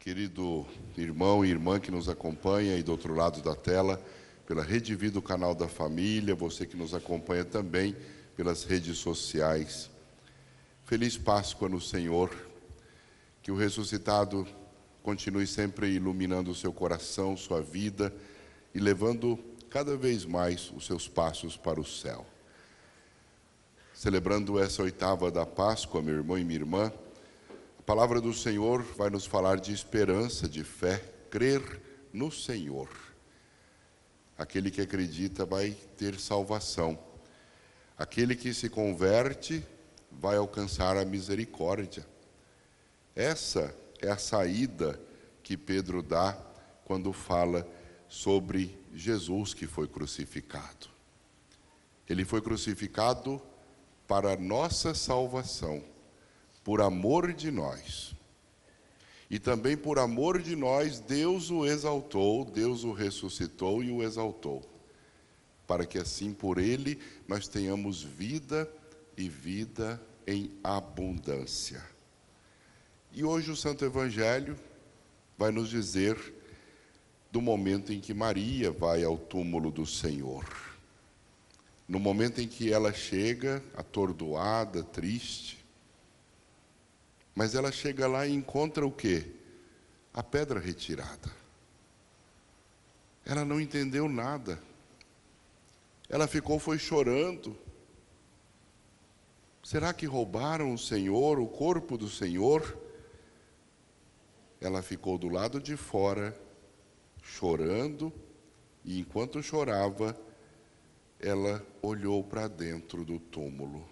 Querido irmão e irmã que nos acompanha aí do outro lado da tela, pela Rede Vida, o canal da família, você que nos acompanha também pelas redes sociais. Feliz Páscoa no Senhor, que o ressuscitado continue sempre iluminando o seu coração, sua vida e levando cada vez mais os seus passos para o céu. Celebrando essa oitava da Páscoa, meu irmão e minha irmã, a palavra do Senhor vai nos falar de esperança, de fé, crer no Senhor. Aquele que acredita vai ter salvação. Aquele que se converte vai alcançar a misericórdia. Essa é a saída que Pedro dá quando fala sobre Jesus que foi crucificado. Ele foi crucificado para a nossa salvação, por amor de nós. E também por amor de nós, Deus o exaltou, Deus o ressuscitou e o exaltou, para que assim por ele nós tenhamos vida e vida em abundância. E hoje o Santo Evangelho vai nos dizer do momento em que Maria vai ao túmulo do Senhor. No momento em que ela chega, atordoada, triste, mas ela chega lá e encontra o quê? A pedra retirada. Ela não entendeu nada. Ela foi chorando. Será que roubaram o Senhor, o corpo do Senhor? Ela ficou do lado de fora, chorando, e enquanto chorava, ela olhou para dentro do túmulo.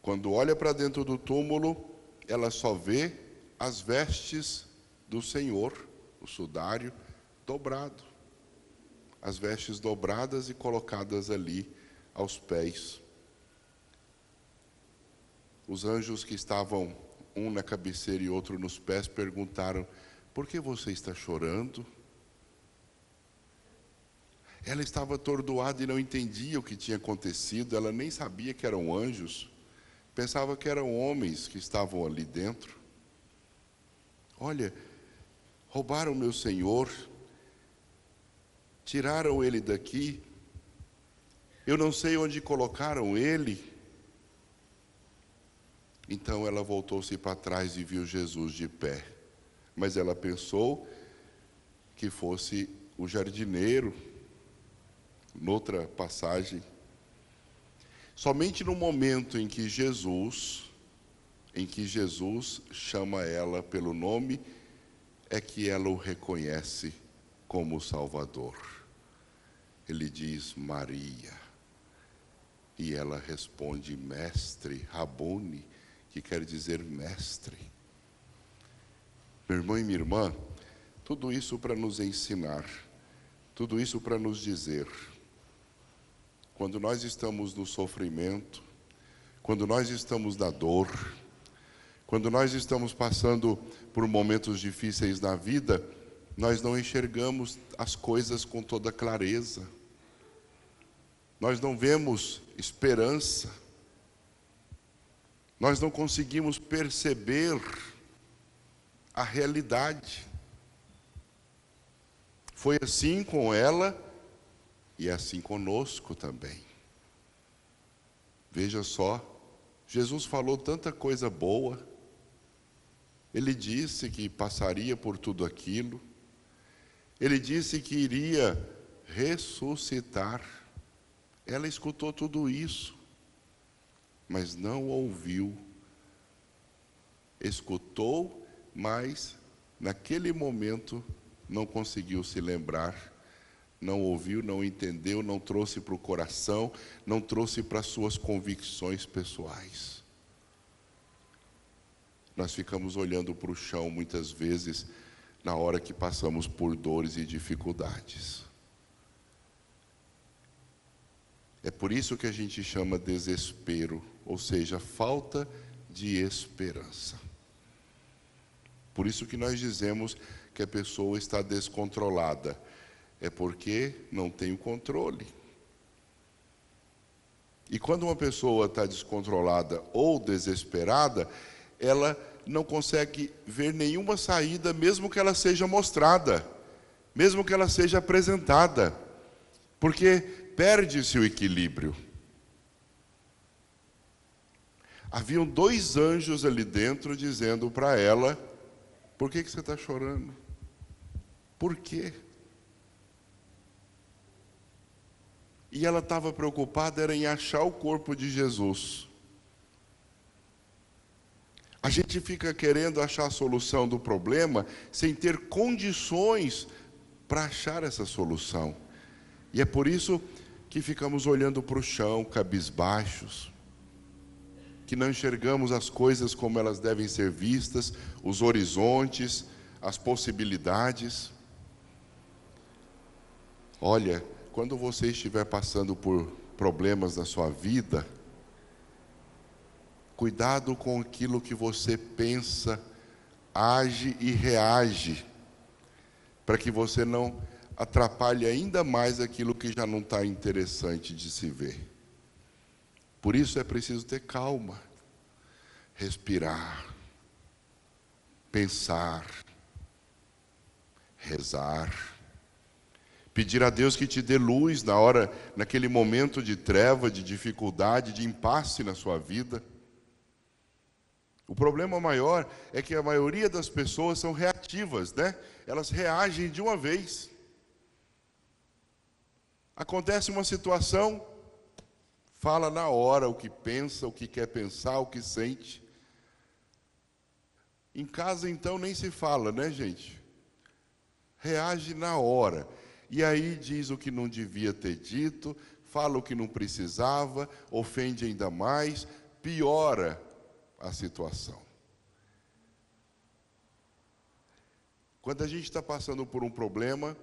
Quando olha para dentro do túmulo, ela só vê as vestes do Senhor, o sudário dobrado. As vestes dobradas e colocadas ali aos pés. Os anjos que estavam, um na cabeceira e outro nos pés, perguntaram: por que você está chorando? Ela estava atordoada e não entendia o que tinha acontecido, ela nem sabia que eram anjos. Pensava que eram homens que estavam ali dentro. Olha, roubaram meu Senhor, tiraram ele daqui, eu não sei onde colocaram ele. Então ela voltou-se para trás e viu Jesus de pé. Mas ela pensou que fosse o jardineiro, noutra passagem. Somente no momento em que Jesus chama ela pelo nome, é que ela o reconhece como Salvador. Ele diz Maria, e ela responde mestre, Rabone, que quer dizer mestre. Meu irmão e minha irmã, tudo isso para nos ensinar, tudo isso para nos dizer: quando nós estamos no sofrimento, quando nós estamos na dor, quando nós estamos passando por momentos difíceis na vida, nós não enxergamos as coisas com toda clareza. Nós não vemos esperança. Nós não conseguimos perceber a realidade. Foi assim com ela e é assim conosco também. Veja só, Jesus falou tanta coisa boa. Ele disse que passaria por tudo aquilo. Ele disse que iria ressuscitar. Ela escutou tudo isso, mas não ouviu. Escutou, mas naquele momento não conseguiu se lembrar. Não ouviu, não entendeu, não trouxe para o coração, não trouxe para as suas convicções pessoais. Nós ficamos olhando para o chão muitas vezes, na hora que passamos por dores e dificuldades. É por isso que a gente chama desespero, ou seja, falta de esperança. Por isso que nós dizemos que a pessoa está descontrolada. É porque não tem o controle. E quando uma pessoa está descontrolada ou desesperada, ela não consegue ver nenhuma saída, mesmo que ela seja mostrada, mesmo que ela seja apresentada, porque perde-se o equilíbrio. Haviam 2 anjos ali dentro dizendo para ela: por que você está chorando? Por quê? E ela estava preocupada era em achar o corpo de Jesus. A gente fica querendo achar a solução do problema sem ter condições para achar essa solução. E é por isso que ficamos olhando para o chão, cabisbaixos, que não enxergamos as coisas como elas devem ser vistas, os horizontes, as possibilidades. Olha, quando você estiver passando por problemas na sua vida, cuidado com aquilo que você pensa, age e reage, para que você não atrapalhe ainda mais aquilo que já não está interessante de se ver. Por isso é preciso ter calma, respirar, pensar, rezar, pedir a Deus que te dê luz naquele momento de treva, de dificuldade, de impasse na sua vida. O problema maior é que a maioria das pessoas são reativas, né? Elas reagem de uma vez. Acontece uma situação, fala na hora o que pensa, o que quer pensar, o que sente. Em casa, então, nem se fala, né, gente? Reage na hora. E aí diz o que não devia ter dito, fala o que não precisava, ofende ainda mais, piora a situação. Quando a gente está passando por um problema,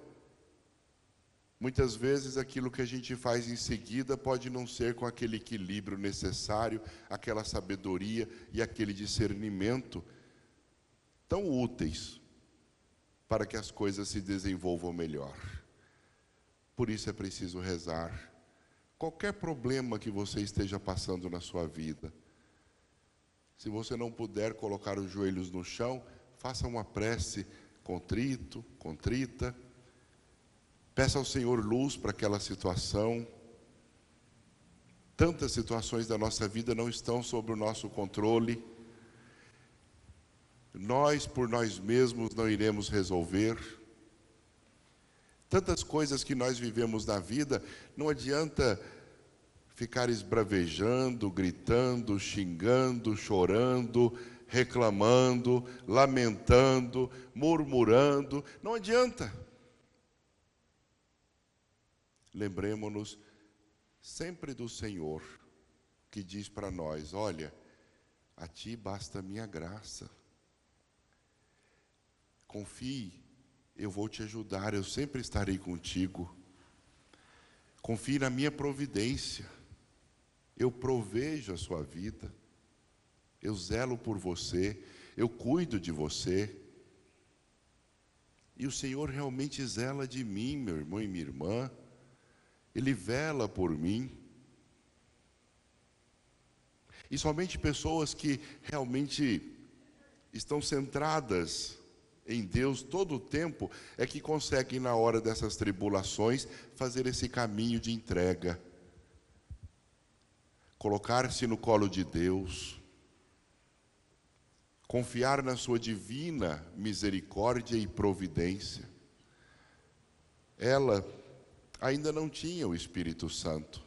muitas vezes aquilo que a gente faz em seguida pode não ser com aquele equilíbrio necessário, aquela sabedoria e aquele discernimento tão úteis para que as coisas se desenvolvam melhor. Por isso é preciso rezar. Qualquer problema que você esteja passando na sua vida, se você não puder colocar os joelhos no chão, faça uma prece contrita. Peça ao Senhor luz para aquela situação. Tantas situações da nossa vida não estão sob o nosso controle. Nós, por nós mesmos, não iremos resolver. Tantas coisas que nós vivemos na vida, não adianta ficar esbravejando, gritando, xingando, chorando, reclamando, lamentando, murmurando. Não adianta. Lembremos-nos sempre do Senhor, que diz para nós: olha, a ti basta a minha graça. Confie, eu vou te ajudar, eu sempre estarei contigo. Confie na minha providência. Eu provejo a sua vida, eu zelo por você, eu cuido de você. E o Senhor realmente zela de mim, meu irmão e minha irmã. Ele vela por mim. E somente pessoas que realmente estão centradas em Deus todo o tempo é que conseguem, na hora dessas tribulações, fazer esse caminho de entrega. Colocar-se no colo de Deus, confiar na sua divina misericórdia e providência. Ela ainda não tinha o Espírito Santo.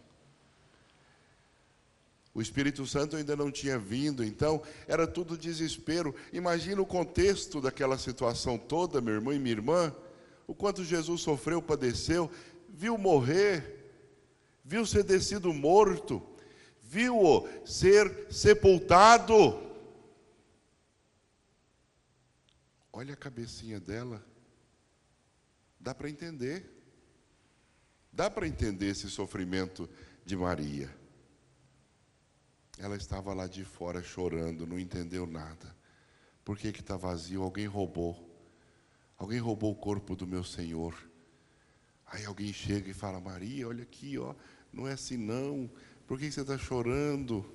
O Espírito Santo ainda não tinha vindo, então era tudo desespero. Imagina o contexto daquela situação toda, meu irmão e minha irmã, o quanto Jesus sofreu, padeceu, viu morrer, viu ser descido morto, viu-o ser sepultado. Olha a cabecinha dela. Dá para entender. Dá para entender esse sofrimento de Maria. Ela estava lá de fora chorando, não entendeu nada. Por que está vazio? Alguém roubou. Alguém roubou o corpo do meu Senhor. Aí alguém chega e fala: Maria, olha aqui, ó, não é assim não. Por que você está chorando?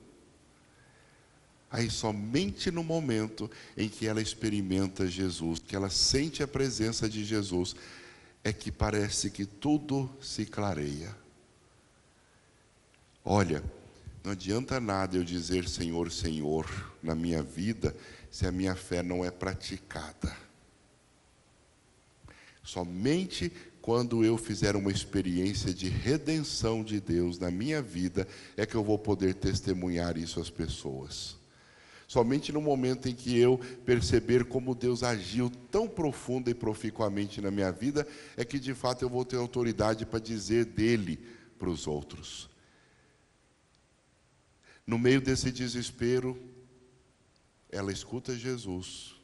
Aí somente no momento em que ela experimenta Jesus, que ela sente a presença de Jesus, é que parece que tudo se clareia. Olha, não adianta nada eu dizer Senhor, Senhor na minha vida, se a minha fé não é praticada. Somente quando eu fizer uma experiência de redenção de Deus na minha vida, é que eu vou poder testemunhar isso às pessoas. Somente no momento em que eu perceber como Deus agiu tão profunda e proficuamente na minha vida, é que de fato eu vou ter autoridade para dizer dele para os outros. No meio desse desespero, ela escuta Jesus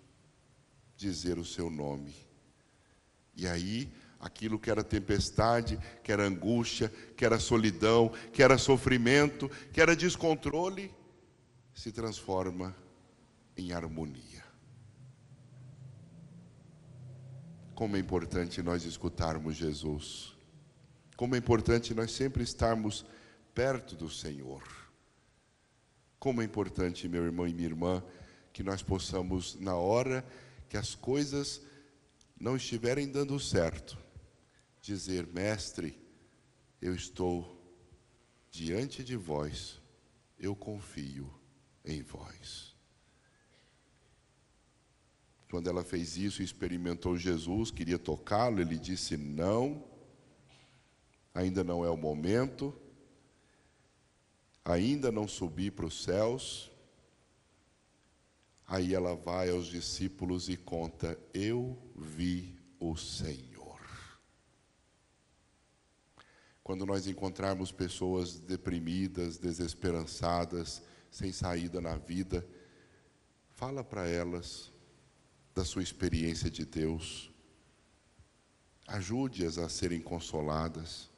dizer o seu nome. E aí, aquilo que era tempestade, que era angústia, que era solidão, que era sofrimento, que era descontrole, se transforma em harmonia. Como é importante nós escutarmos Jesus. Como é importante nós sempre estarmos perto do Senhor. Como é importante, meu irmão e minha irmã, que nós possamos, na hora que as coisas não estiverem dando certo, dizer: Mestre, eu estou diante de vós, eu confio em vós. Quando ela fez isso e experimentou Jesus, queria tocá-lo, ele disse: não, ainda não é o momento, ainda não subi para os céus. Aí ela vai aos discípulos e conta: eu vi o Senhor. Quando nós encontrarmos pessoas deprimidas, desesperançadas, sem saída na vida, fala para elas da sua experiência de Deus. Ajude-as a serem consoladas.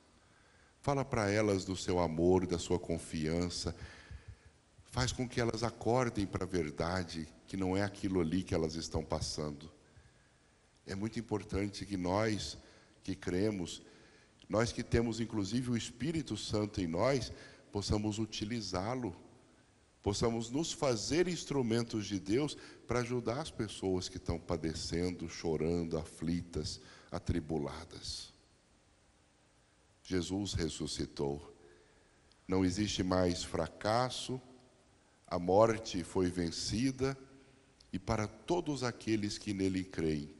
Fala para elas do seu amor, da sua confiança. Faz com que elas acordem para a verdade, que não é aquilo ali que elas estão passando. É muito importante que nós que cremos, nós que temos inclusive o Espírito Santo em nós, possamos utilizá-lo, possamos nos fazer instrumentos de Deus para ajudar as pessoas que estão padecendo, chorando, aflitas, atribuladas. Jesus ressuscitou. Não existe mais fracasso, a morte foi vencida, e para todos aqueles que nele creem,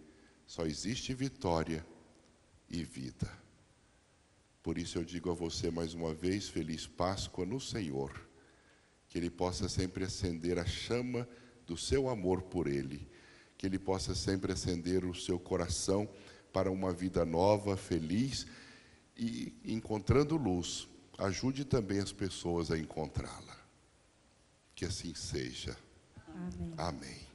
só existe vitória e vida. Por isso eu digo a você mais uma vez, feliz Páscoa no Senhor, que Ele possa sempre acender a chama do seu amor por Ele, que Ele possa sempre acender o seu coração para uma vida nova, feliz, e encontrando luz, ajude também as pessoas a encontrá-la. Que assim seja. Amém. Amém.